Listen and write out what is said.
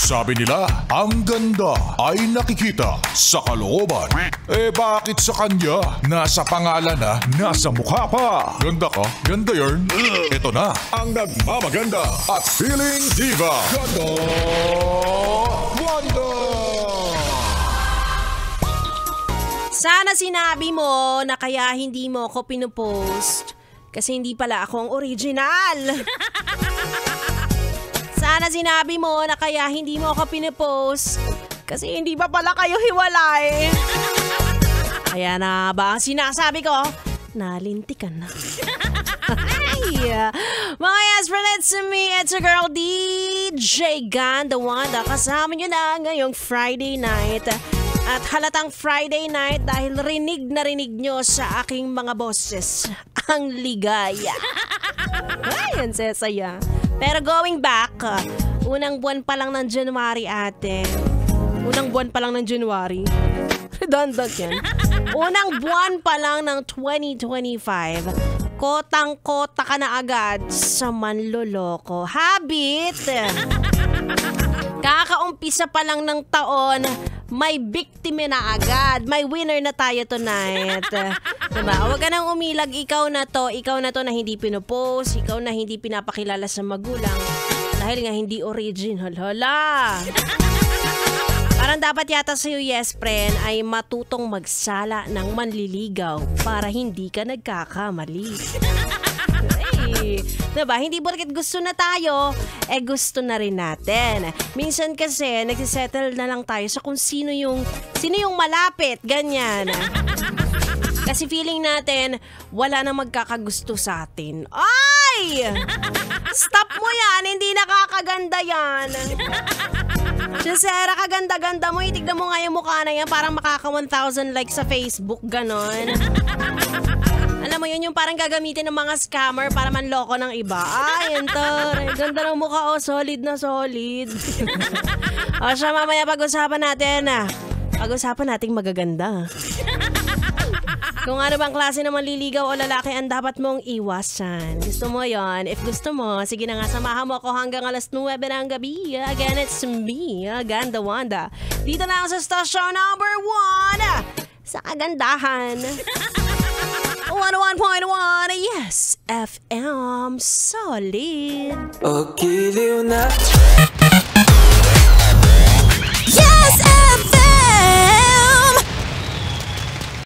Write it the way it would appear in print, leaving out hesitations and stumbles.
Sabi nila, ang ganda ay nakikita sa kalooban. Eh bakit sa kanya? Nasa pangalan na, nasa mukha pa. Ganda ka? Ganda yarn. Ito na, ang nagmamaganda at feeling diva. Ganda Wanda! Sana sinabi mo na kaya hindi mo ako pinupost kasi hindi pala ako ang original. Sana sinabi mo na kaya hindi mo ako pinupost kasi hindi pa pala kayo hiwalay. Kaya na ba ang sinasabi ko? Nalintikan na. Mga yes, it's me, it's your girl DJ Ganda Wanda. Kasama nyo na ngayong Friday night. At halatang Friday night dahil rinig na rinig nyo sa aking mga boses ang ligaya. Ay, ang sesaya. Pero going back, unang buwan pa lang ng January ate. Unang buwan pa lang ng January. Redundant yan. Unang buwan pa lang ng 2025. Kotang-kota ka na agad sa manloloko. Habit! Kakaumpisa pa lang ng taon, may biktima na agad. May winner na tayo tonight. Diba? Huwag ka nang umilag. Ikaw na to na hindi pinopost. Ikaw na hindi pinapakilala sa magulang. Dahil nga hindi original. Hala! Parang dapat yata sa'yo, yes friend, ay matutong magsala ng manliligaw para hindi ka nagkakamali. Hey, diba? Hindi porket gusto na tayo, gusto na rin natin. Minsan kasi, nagsisettle na lang tayo sa kung sino yung malapit, ganyan. Kasi feeling natin, wala na magkakagusto sa atin. Ay! Stop mo yan! Hindi nakakaganda yan! Sincera, kaganda-ganda mo. Itignan mo nga yung mukha na yan. Parang makaka 1,000 likes sa Facebook. Ganon. Alam mo yun, yung parang gagamitin ng mga scammer para manloko ng iba. Ay, yun to. Ganda ng mukha. Oh, solid na solid. O siya, mamaya pag-usapan natin. Pag-usapan nating magaganda. Kung ano bang klase ng manliligaw o lalaki ang dapat mong iwasan. Gusto mo yon? If gusto mo, sige na nga, samahan mo ako hanggang alas 9 ng gabi. Again, it's me, Ganda Wanda. Dito na sa station number 1 sa kagandahan. 101.1, yes, FM, solid. O giliw na